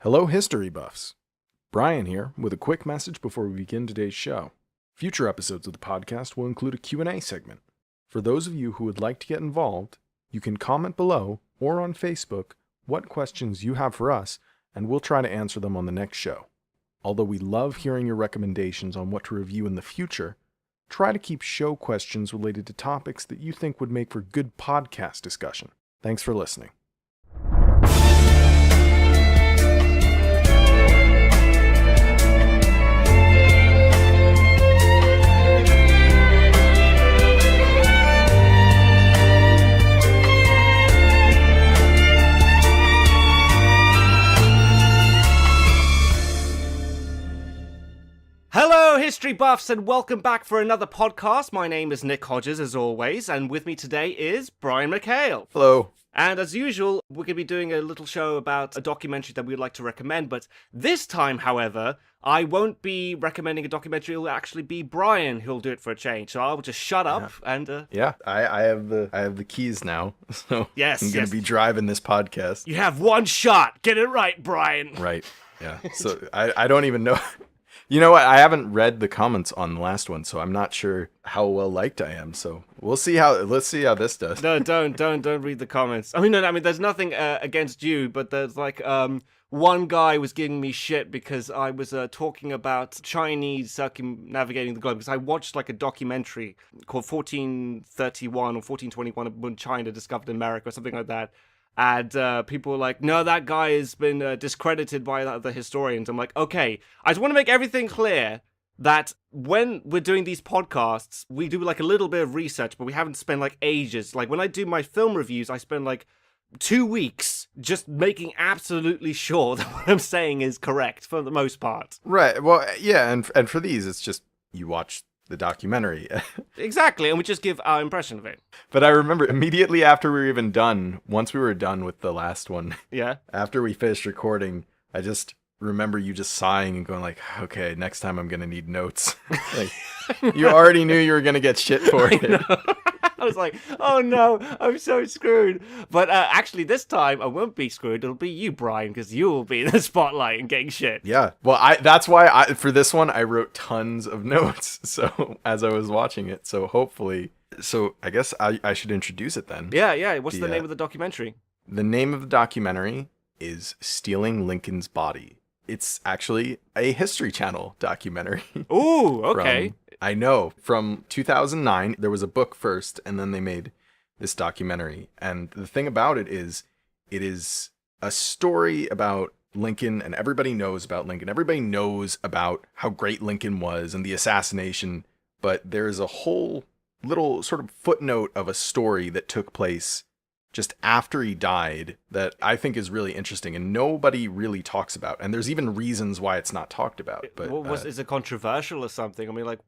Hello, history buffs. Brian here with a quick message before we begin today's show. Future episodes of the podcast will include a Q&A segment. For those of you who would like to get involved, you can comment below or on Facebook what questions you have for us, and we'll try to answer them on the next show. Although we love hearing your recommendations on what to review in the future, try to keep show questions related to topics that you think would make for good podcast discussion. Thanks for listening. Hello, history buffs, and welcome back for another podcast. My name is Nick Hodges, as always, and with me today is Brian McHale. Hello. And as usual, we're going to be doing a little show about a documentary that we'd like to recommend, but this time, however, I won't be recommending a documentary. It'll actually be Brian who'll do it for a change. So I'll just shut up and... Yeah, I have the keys now, so yes, I'm going to be driving this podcast. You have one shot. Get it right, Brian. Right, yeah. So I don't even know... You know what? I haven't read the comments on the last one, so I'm not sure how well liked I am. So let's see how this does. No, don't read the comments. I mean, there's nothing against you, but there's like one guy was giving me shit because I was talking about Chinese circumnavigating the globe, because I watched like a documentary called 1431 or 1421 when China discovered America or something like that. And people were like, no, that guy has been discredited by the historians. I'm like, okay, I just want to make everything clear that when we're doing these podcasts, we do like a little bit of research, but we haven't spent like ages. Like when I do my film reviews, I spend like 2 weeks just making absolutely sure that what I'm saying is correct for the most part. Right. Well, yeah, and for these, it's just you watch the documentary. Exactly, and we just give our impression of it. But I remember immediately after we were even done, once we were done with the last one, yeah, after we finished recording, I just remember you just sighing and going like, okay, next time I'm going to need notes. Like, you already knew you were going to get shit for it. I was like, oh no, I'm so screwed. But actually, this time I won't be screwed. It'll be you, Brian, because you will be in the spotlight and getting shit. Yeah. Well, that's why for this one, I wrote tons of notes. So as I was watching it, so hopefully, I guess I should introduce it then. Yeah. What's the name of the documentary? The name of the documentary is Stealing Lincoln's Body. It's actually a History Channel documentary. Ooh, okay. I know. From 2009, there was a book first, and then they made this documentary. And the thing about it is a story about Lincoln, and everybody knows about Lincoln. Everybody knows about how great Lincoln was and the assassination. But there's a whole little sort of footnote of a story that took place just after he died that I think is really interesting and nobody really talks about. And there's even reasons why it's not talked about. But is it controversial or something? I mean, like,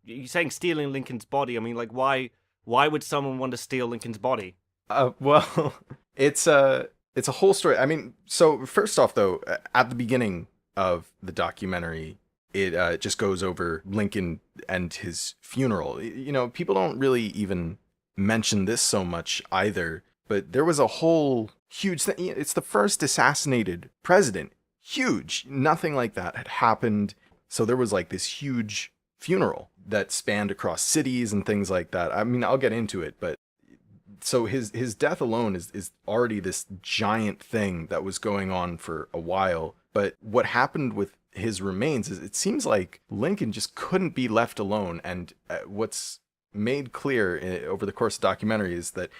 you're saying stealing Lincoln's body. I mean, like, why would someone want to steal Lincoln's body? Well, it's a whole story. I mean, so first off, though, at the beginning of the documentary, it just goes over Lincoln and his funeral. You know, people don't really even mention this so much either, but there was a whole huge thing. It's the first assassinated president. Huge. Nothing like that had happened. So there was like this huge funeral that spanned across cities and things like that. I mean, I'll get into it, but so his death alone is already this giant thing that was going on for a while. But what happened with his remains is it seems like Lincoln just couldn't be left alone. And what's made clear over the course of the documentary is that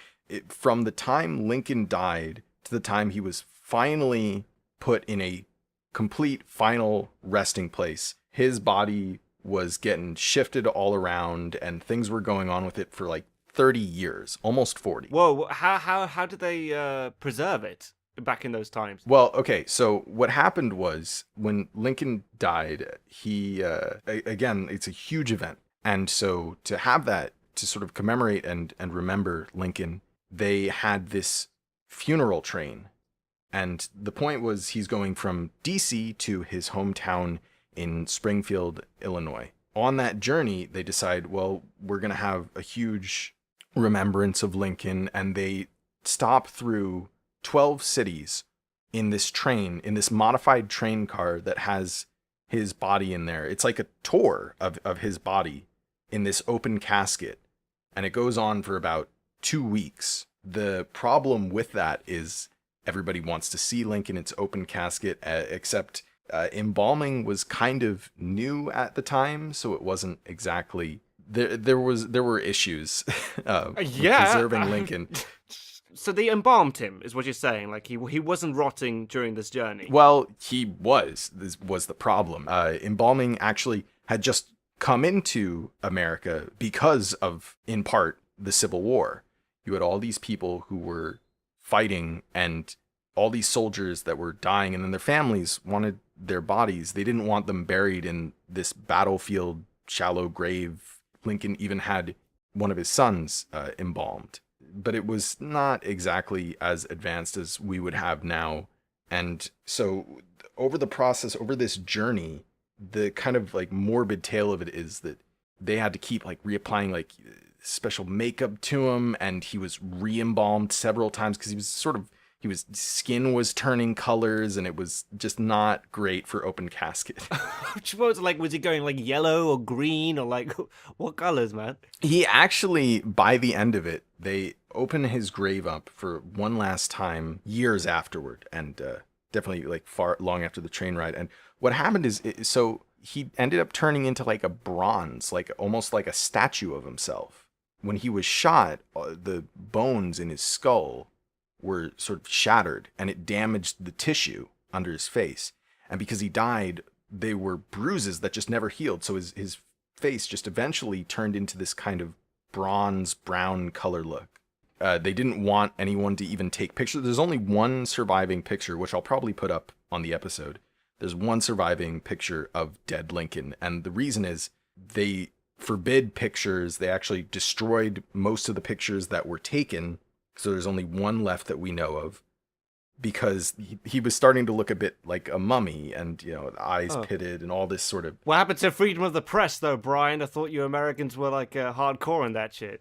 from the time Lincoln died to the time he was finally put in a complete final resting place, his body was getting shifted all around and things were going on with it for like 30 years, almost 40. Whoa, how did they preserve it back in those times? Well, okay, so what happened was when Lincoln died, he, again, it's a huge event. And so to have that, to sort of commemorate and remember Lincoln, they had this funeral train. And the point was he's going from DC to his hometown in Springfield, Illinois. On that journey, they decide, well, we're going to have a huge remembrance of Lincoln, and they stop through 12 cities in this train, in this modified train car that has his body in there. It's like a tour of his body in this open casket. And it goes on for about 2 weeks. The problem with that is everybody wants to see Lincoln. It's open casket, except embalming was kind of new at the time, so it wasn't exactly there were issues with preserving Lincoln. So they embalmed him, is what you're saying? Like he wasn't rotting during this journey. Well, he was. This was the problem. Embalming actually had just come into America because of, in part, the Civil War. You had all these people who were fighting and all these soldiers that were dying, and then their families wanted their bodies. They didn't want them buried in this battlefield shallow grave. Lincoln even had one of his sons embalmed, but it was not exactly as advanced as we would have now. And so over this journey, the kind of like morbid tale of it is that they had to keep like reapplying like special makeup to him, and he was re-embalmed several times because his skin was turning colors, and it was just not great for open casket. Was he going like yellow or green or like what colors, man? He actually, by the end of it, they open his grave up for one last time years afterward, and definitely like far long after the train ride. And what happened is, so he ended up turning into like a bronze, like almost like a statue of himself. When he was shot, the bones in his skull were sort of shattered, and it damaged the tissue under his face. And because he died, they were bruises that just never healed. So his face just eventually turned into this kind of bronze brown color look. They didn't want anyone to even take pictures. There's only one surviving picture, which I'll probably put up on the episode. There's one surviving picture of dead Lincoln. And the reason is they forbid pictures. They actually destroyed most of the pictures that were taken. So there's only one left that we know of, because he was starting to look a bit like a mummy, and the eyes pitted and all this sort of. What happened to freedom of the press, though, Brian? I thought you Americans were like hardcore on that shit.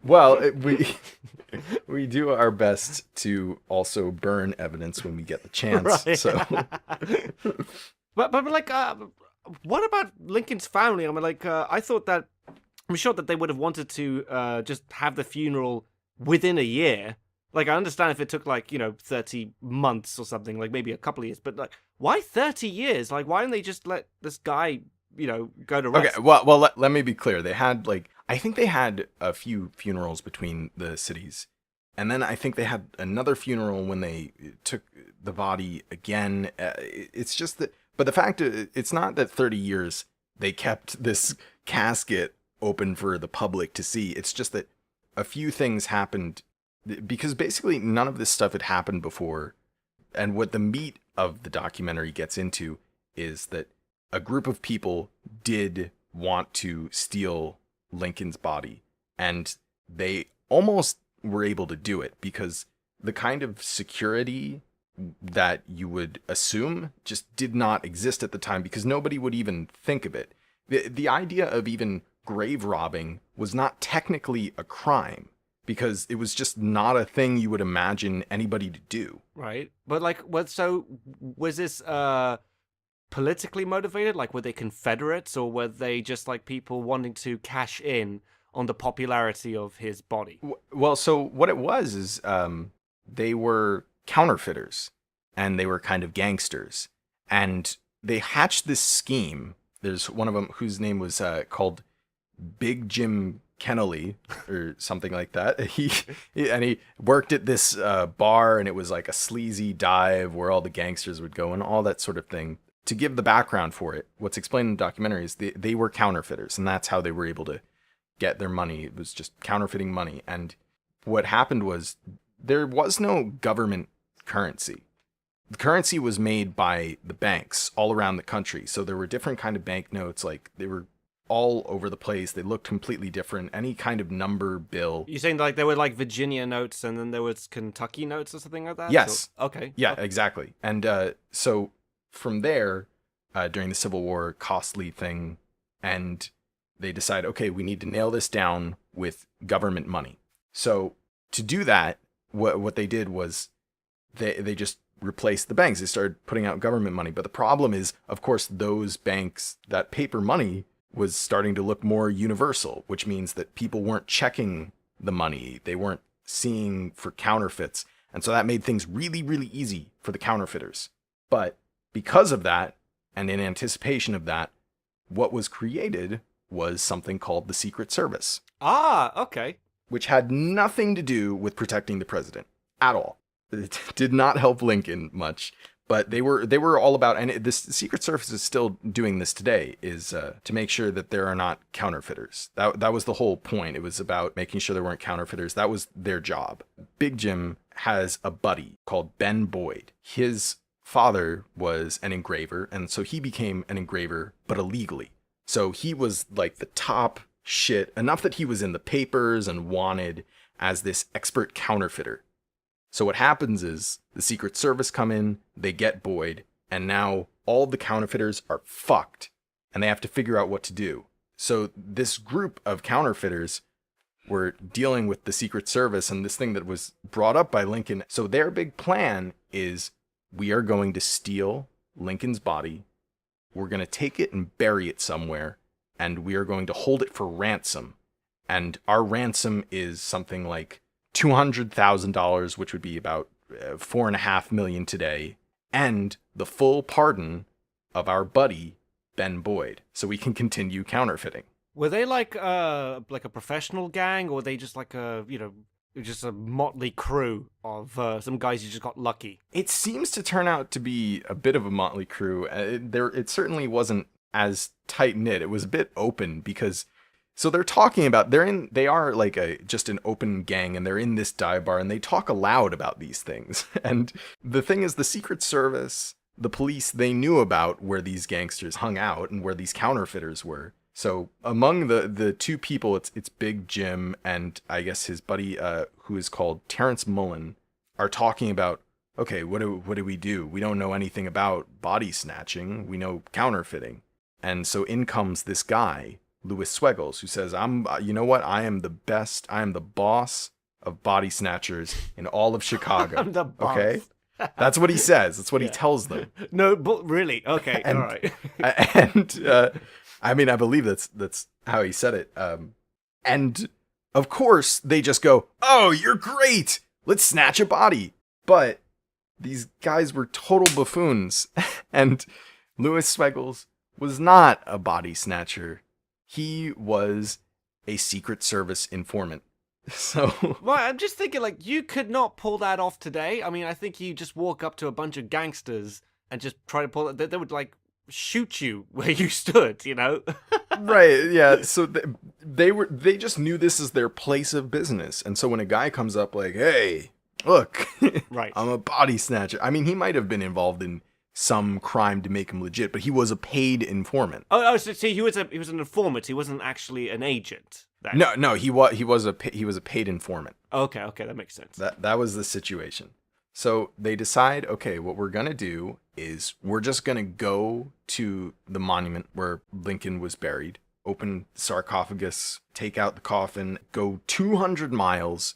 Well, we do our best to also burn evidence when we get the chance. Right. So, but like, what about Lincoln's family? I mean, like, I thought that I'm sure that they would have wanted to just have the funeral within a year. Like, I understand if it took 30 months or something, like maybe a couple of years, but like, why 30 years? Like, why didn't they just let this guy, go to rest? Okay, well, let me be clear. They had I think they had a few funerals between the cities, and then I think they had another funeral when they took the body again. It's just that, but the fact is, it's not that 30 years they kept this casket open for the public to see. It's just that a few things happened, because basically none of this stuff had happened before. And what the meat of the documentary gets into is that a group of people did want to steal Lincoln's body, and they almost were able to do it, because the kind of security that you would assume just did not exist at the time, because nobody would even think of it. The idea of even grave robbing was not technically a crime, because it was just not a thing you would imagine anybody to do. Right. But so was this politically motivated? Like, were they Confederates, or were they just like people wanting to cash in on the popularity of his body? Well, so what it was is they were counterfeiters, and they were kind of gangsters, and they hatched this scheme. There's one of them whose name was called Big Jim Kennelly or something like that. He worked at this bar, and it was like a sleazy dive where all the gangsters would go and all that sort of thing. To give the background for it, what's explained in the documentary is they were counterfeiters, and that's how they were able to get their money. It was just counterfeiting money. And what happened was there was no government currency. The currency was made by the banks all around the country. So there were different kind of banknotes, like they were all over the place. They looked completely different. Any kind of number bill. You're saying like there were like Virginia notes, and then there was Kentucky notes or something like that? Yes. So, okay. Yeah, okay. Exactly. And so from there, during the Civil War, costly thing, and they decide, okay, we need to nail this down with government money. So to do that, what they did was they just replace the banks. They started putting out government money. But the problem is, of course, those banks, that paper money was starting to look more universal, which means that people weren't checking the money. They weren't seeing for counterfeits. And so that made things really, really easy for the counterfeiters. But because of that, and in anticipation of that, what was created was something called the Secret Service. Ah, okay. Which had nothing to do with protecting the president at all. It did not help Lincoln much, but they were all about, and this Secret Service is still doing this today, is to make sure that there are not counterfeiters. That was the whole point. It was about making sure there weren't counterfeiters. That was their job. Big Jim has a buddy called Ben Boyd. His father was an engraver, and so he became an engraver, but illegally. So he was like the top shit, enough that he was in the papers and wanted as this expert counterfeiter. So what happens is the Secret Service come in, they get Boyd, and now all the counterfeiters are fucked, and they have to figure out what to do. So this group of counterfeiters were dealing with the Secret Service and this thing that was brought up by Lincoln. So their big plan is, we are going to steal Lincoln's body, we're going to take it and bury it somewhere, and we are going to hold it for ransom. And our ransom is something like $200,000, which would be about $4.5 million today, and the full pardon of our buddy, Ben Boyd, so we can continue counterfeiting. Were they like a professional gang, or were they just like just a motley crew of some guys who just got lucky? It seems to turn out to be a bit of a motley crew. It certainly wasn't as tight-knit. It was a bit open because, so they're talking about, they are like just an open gang, and they're in this dive bar, and they talk aloud about these things. And the thing is, the Secret Service, the police, they knew about where these gangsters hung out and where these counterfeiters were. So among the two people, it's Big Jim and I guess his buddy, who is called Terrence Mullen, are talking about, okay, what do we do? We don't know anything about body snatching. We know counterfeiting. And so in comes this guy, Louis Swegels, who says, you know what? I am the best. I am the boss of body snatchers in all of Chicago. I'm the boss. Okay? That's what he says. That's what he tells them. No, but really? Okay, all right. And I mean, I believe that's how he said it. And of course, they just go, "Oh, you're great. Let's snatch a body." But these guys were total buffoons, and Louis Swegels was not a body snatcher. He was a Secret Service informant. So, well, I'm just thinking, like, you could not pull that off today. I mean, I think you just walk up to a bunch of gangsters and just try to pull it. They would, like, shoot you where you stood, you know? Right, yeah. So they just knew this is their place of business. And so when a guy comes up like, "Hey, look, right, I'm a body snatcher." I mean, he might have been involved in some crime to make him legit, but he was a paid informant. Oh, so see, he was an informant. He wasn't actually an agent. Then. No, he was a paid informant. Okay, that makes sense. That was the situation. So they decide, okay, what we're gonna do is we're just gonna go to the monument where Lincoln was buried, open the sarcophagus, take out the coffin, go 200 miles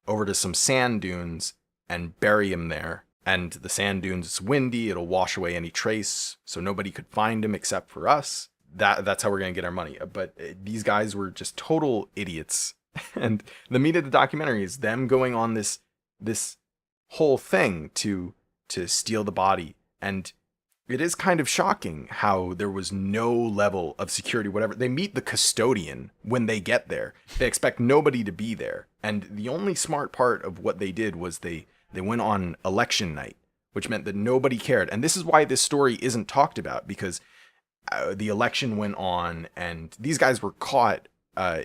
over to some sand dunes and bury him there. And the sand dunes, it's windy, it'll wash away any trace, so nobody could find him except for us. That's how we're gonna get our money. But these guys were just total idiots. And the meat of the documentary is them going on this whole thing to steal the body. And it is kind of shocking how there was no level of security, whatever. They meet the custodian when they get there. They expect nobody to be there. And the only smart part of what they did was they went on election night, which meant that nobody cared. And this is why this story isn't talked about, because the election went on and these guys were caught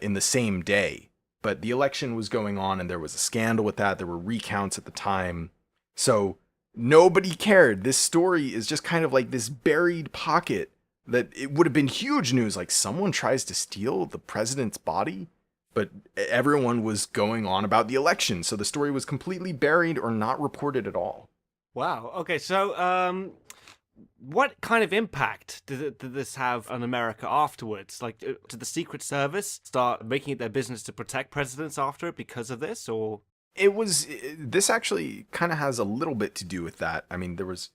in the same day. But the election was going on and there was a scandal with that. There were recounts at the time. So nobody cared. This story is just kind of like this buried pocket that it would have been huge news. Like, someone tries to steal the president's body, but everyone was going on about the election. So the story was completely buried or not reported at all. Wow. Okay. So, what kind of impact did this have on America afterwards? Like, did the Secret Service start making it their business to protect presidents after it because of this, or? This actually kind of has a little bit to do with that. I mean, there was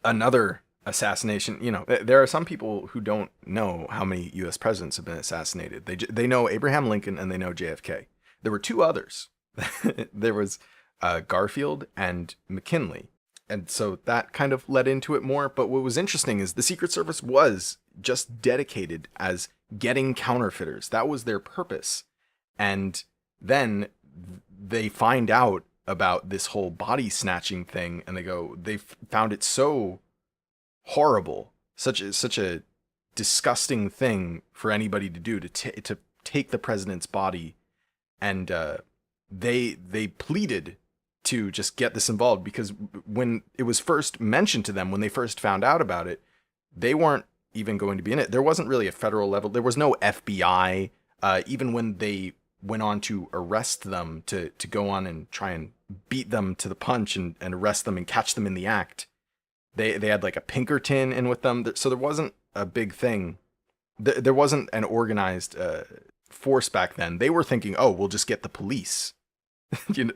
another assassination. There are some people who don't know how many U.S. presidents have been assassinated. They know Abraham Lincoln and they know JFK. There were two others. There was Garfield and McKinley. And so that kind of led into it more. But what was interesting is the Secret Service was just dedicated as getting counterfeiters. That was their purpose. And then they find out about this whole body snatching thing, and they found it so horrible, such a disgusting thing for anybody to do, to take the president's body, and they pleaded to just get this involved, because when it was first mentioned to them, when they first found out about it, they weren't even going to be in it. There wasn't really a federal level. There was no FBI. Even when they went on to arrest them, to go on and try and beat them to the punch and arrest them and catch them in the act, they had like a Pinkerton in with them. So there wasn't a big thing. There wasn't an organized force back then. They were thinking, oh, we'll just get the police.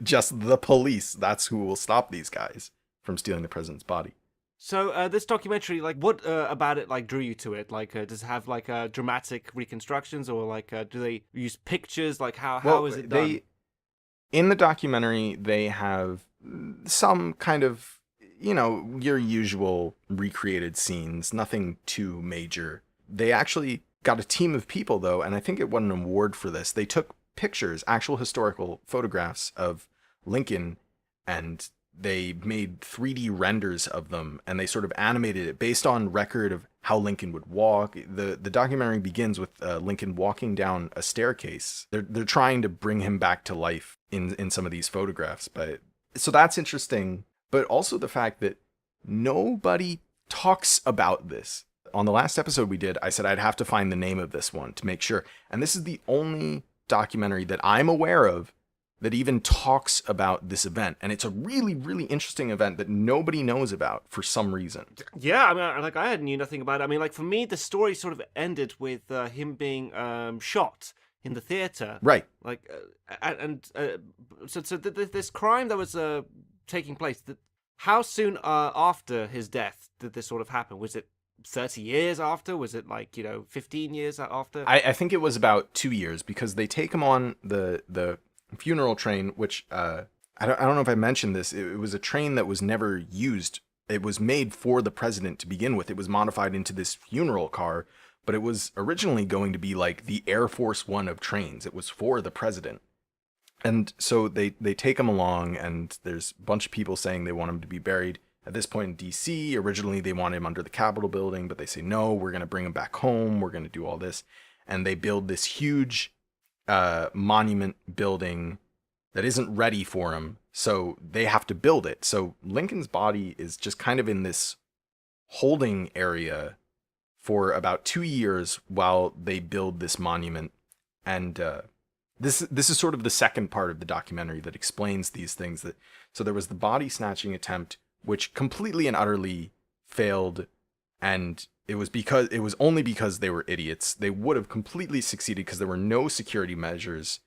Just the police. That's who will stop these guys from stealing the president's body. So this documentary, like, what about it, like, drew you to it? Like, does it have like dramatic reconstructions, or like, do they use pictures? Like, how is it done? In the documentary, they have some kind of, your usual recreated scenes, nothing too major. They actually got a team of people, though, and I think it won an award for this. They took pictures, actual historical photographs of Lincoln, and they made 3D renders of them, and they sort of animated it based on record of how Lincoln would walk. The documentary begins with Lincoln walking down a staircase. They're trying to bring him back to life in some of these photographs. But so that's interesting. But also the fact that nobody talks about this. On the last episode we did, I said I'd have to find the name of this one to make sure. And this is the only documentary that I'm aware of that even talks about this event. And it's a really, really interesting event that nobody knows about for some reason. Yeah, I mean, like, I knew nothing about it. I mean, like, for me, the story sort of ended with him being shot in the theater. Right. Like, so this crime that was taking place, how soon after his death did this sort of happen? Was it 30 years after? Was it like, 15 years after? I think it was about 2 years, because they take him on the funeral train, which I don't know if I mentioned this. It was a train that was never used. It was made for the president to begin with. It was modified into this funeral car, but it was originally going to be like the Air Force One of trains. It was for the president. And so they take him along, and there's a bunch of people saying they want him to be buried at this point in DC. Originally, they wanted him under the Capitol building, but they say, no, we're going to bring him back home. We're going to do all this. And they build this huge monument building that isn't ready for him, so they have to build it. So Lincoln's body is just kind of in this holding area for about 2 years while they build this monument. And this is sort of the second part of the documentary that explains these things. So there was the body snatching attempt, which completely and utterly failed, and it was only because they were idiots. They would have completely succeeded because there were no security measures.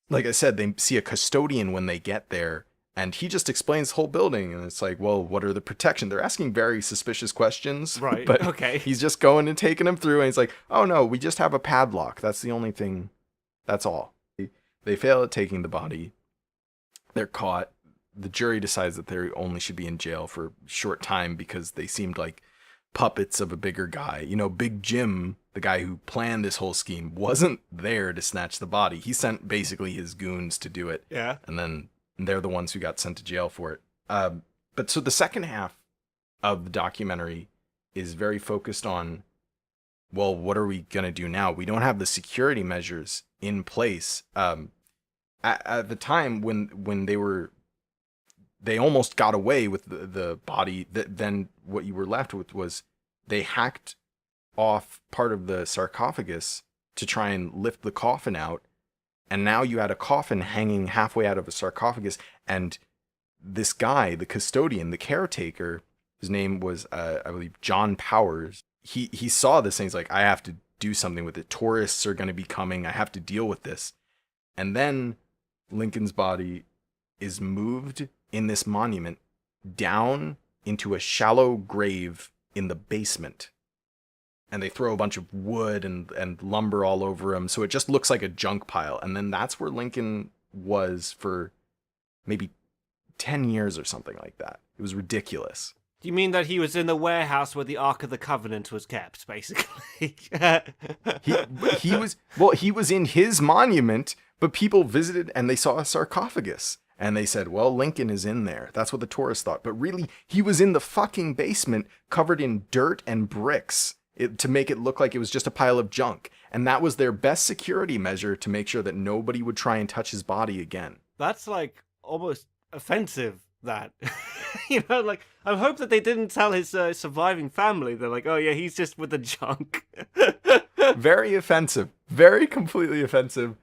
Like I said, they see a custodian when they get there, and he just explains the whole building, and it's like, well, what are the protection? They're asking very suspicious questions. Right, but okay. He's just going and taking them through, and he's like, oh no, we just have a padlock. That's the only thing. That's all. They fail at taking the body. They're caught. The jury decides that they only should be in jail for a short time because they seemed like puppets of a bigger guy. Big Jim, the guy who planned this whole scheme, wasn't there to snatch the body. He sent basically his goons to do it. Yeah. And then they're the ones who got sent to jail for it. But so the second half of the documentary is very focused on, well, what are we going to do now? We don't have the security measures in place. At the time when they almost got away with the body, then what you were left with was they hacked off part of the sarcophagus to try and lift the coffin out. And now you had a coffin hanging halfway out of a sarcophagus. And this guy, the custodian, the caretaker, his name was, I believe, John Powers. He saw this and he's like, I have to do something with it. Tourists are going to be coming. I have to deal with this. And then Lincoln's body is moved in this monument down into a shallow grave in the basement. And they throw a bunch of wood and lumber all over him, so it just looks like a junk pile. And then that's where Lincoln was for maybe 10 years or something like that. It was ridiculous. Do you mean that he was in the warehouse where the Ark of the Covenant was kept, basically? He was in his monument, but people visited and they saw a sarcophagus. And they said, well, Lincoln is in there. That's what the tourists thought. But really, he was in the fucking basement covered in dirt and bricks to make it look like it was just a pile of junk. And that was their best security measure to make sure that nobody would try and touch his body again. That's like almost offensive, that. Like, I hope that they didn't tell his surviving family. They're like, oh yeah, he's just with the junk. Very offensive. Very completely offensive.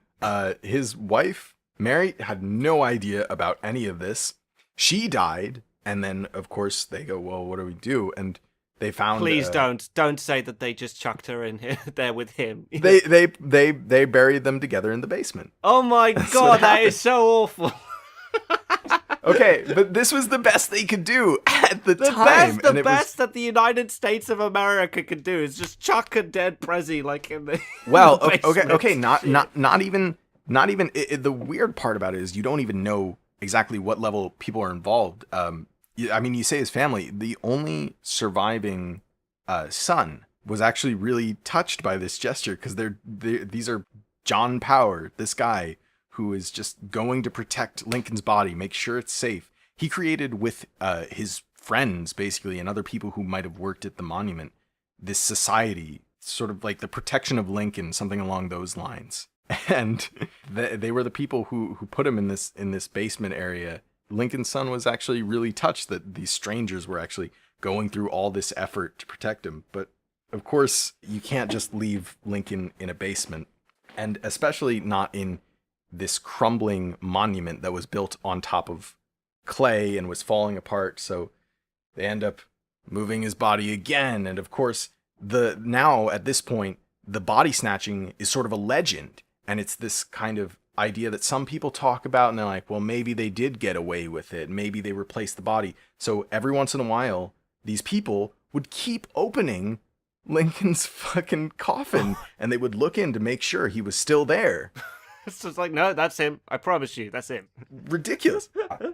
His wife, Mary, had no idea about any of this. She died, and then, of course, they go, well, what do we do? And they found... Please don't say that they just chucked her in here, there with him. They buried them together in the basement. Oh my god, that is so awful. Okay, but this was the best they could do at the time. The best that the United States of America could do is just chuck a dead Prezi like in the well, in the okay, not even. The weird part about it is you don't even know exactly what level people are involved. I mean, you say his family. The only surviving son was actually really touched by this gesture because these are John Power, this guy who is just going to protect Lincoln's body, make sure it's safe. He created with his friends, basically, and other people who might have worked at the monument, this society, sort of like the protection of Lincoln, something along those lines. And they were the people who put him in this basement area. Lincoln's son was actually really touched that these strangers were actually going through all this effort to protect him. But of course, you can't just leave Lincoln in a basement, and especially not in this crumbling monument that was built on top of clay and was falling apart. So they end up moving his body again. And of course, now at this point, the body snatching is sort of a legend. And it's this kind of idea that some people talk about, and they're like, well, maybe they did get away with it. Maybe they replaced the body. So every once in a while, these people would keep opening Lincoln's fucking coffin, and they would look in to make sure he was still there. It's just like, no, that's him. I promise you, that's him. Ridiculous.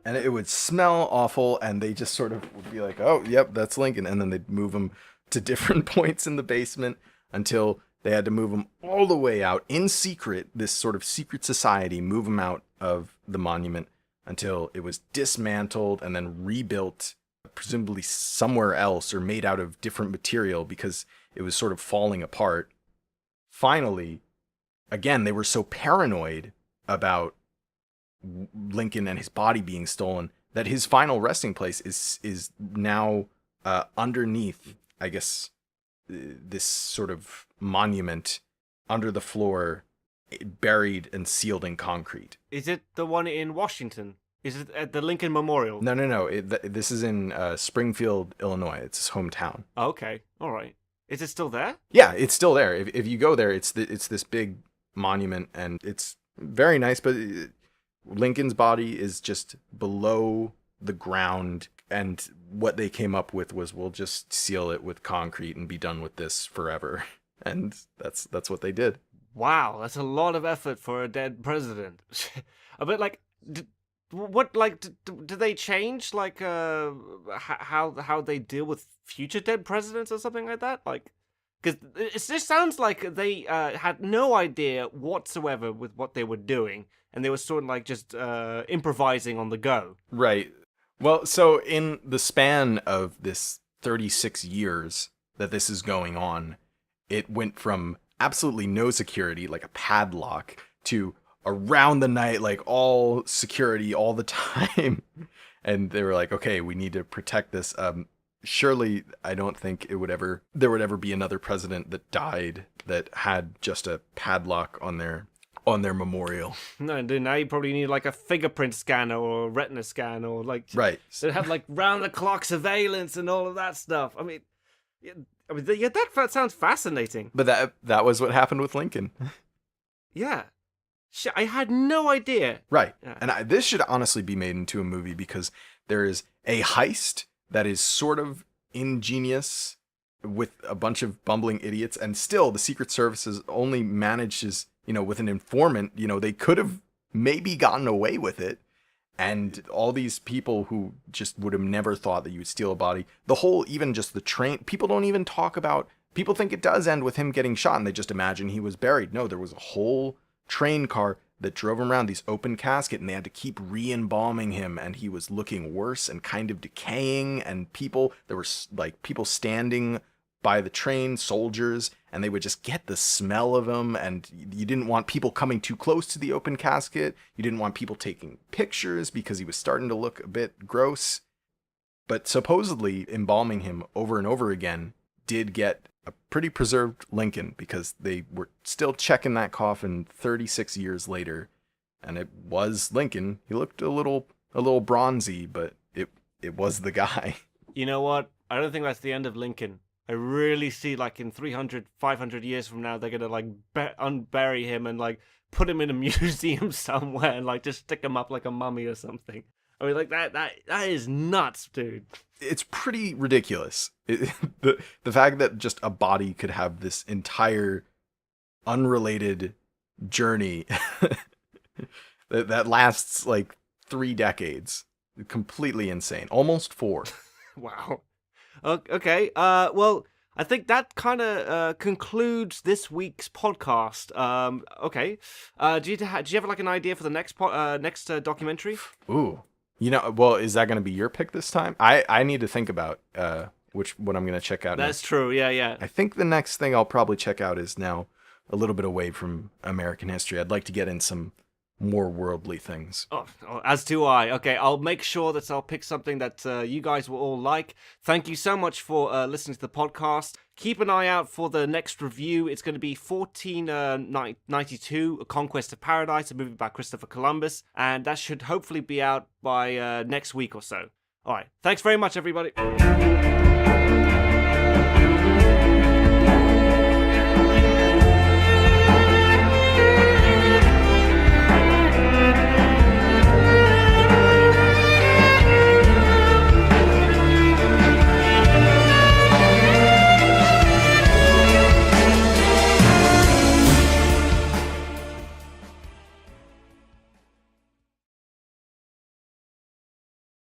And it would smell awful, and they just sort of would be like, oh, yep, that's Lincoln. And then they'd move him to different points in the basement until they had to move him all the way out in secret, this sort of secret society, move him out of the monument until it was dismantled and then rebuilt, presumably somewhere else or made out of different material because it was sort of falling apart. Finally, again, they were so paranoid about Lincoln and his body being stolen that his final resting place is now underneath, I guess, this sort of monument under the floor, buried and sealed in concrete. Is it the one in Washington? Is it at the Lincoln Memorial? No. This is in Springfield, Illinois. It's his hometown. Oh, okay, all right. Is it still there? Yeah, it's still there. If you go there, it's this big monument, and it's very nice. But Lincoln's body is just below the ground, and what they came up with was, we'll just seal it with concrete and be done with this forever. And that's what they did. Wow, that's a lot of effort for a dead president. A bit like, do they change like how they deal with future dead presidents or something like that? Like, because it just sounds like they had no idea whatsoever with what they were doing, and they were sort of like just improvising on the go. Right. Well, so in the span of this 36 years that this is going on, it went from absolutely no security, like a padlock, to around the night, like all security all the time. And they were like, okay, we need to protect this. Surely I don't think there would ever be another president that died that had just a padlock on their memorial. No, now you probably need like a fingerprint scanner or a retina scan, or like, right, they have like round the clock surveillance and all of that stuff. I mean, that sounds fascinating. But that was what happened with Lincoln. Yeah. Shit, I had no idea. Right. Yeah. And this should honestly be made into a movie because there is a heist that is sort of ingenious with a bunch of bumbling idiots, and still the Secret Services only manages, with an informant, they could have maybe gotten away with it. And all these people who just would have never thought that you would steal a body, the whole, even just the train, people don't even talk about, people think it does end with him getting shot and they just imagine he was buried. No, there was a whole train car that drove him around, these open casket, and they had to keep re-embalming him, and he was looking worse and kind of decaying, and there were like people standing by the train, soldiers, and they would just get the smell of him, and you didn't want people coming too close to the open casket. You didn't want people taking pictures because he was starting to look a bit gross. But supposedly embalming him over and over again did get a pretty preserved Lincoln, because they were still checking that coffin 36 years later, and it was Lincoln. He looked a little bronzy, but it was the guy. You know what? I don't think that's the end of Lincoln. I really see, like, in 300, 500 years from now, they're gonna, like, unbury him and, like, put him in a museum somewhere and, like, just stick him up like a mummy or something. I mean, like, that is nuts, dude. It's pretty ridiculous. The fact that just a body could have this entire unrelated journey that lasts, like, 3 decades. Completely insane. Almost 4. Wow. Okay. Well, I think that kind of concludes this week's podcast. Okay. Do you have like an idea for the next documentary? Ooh. Well, is that going to be your pick this time? I need to think about what I'm going to check out. That's true. Yeah. I think the next thing I'll probably check out is now a little bit away from American history. I'd like to get in some more worldly things. Oh, as do I. Okay, I'll make sure that I'll pick something that you guys will all like. Thank you so much for listening to the podcast. Keep an eye out for the next review. It's going to be 1492, A Conquest of Paradise, a movie by Christopher Columbus, and that should hopefully be out by next week or so. All right, thanks very much, everybody.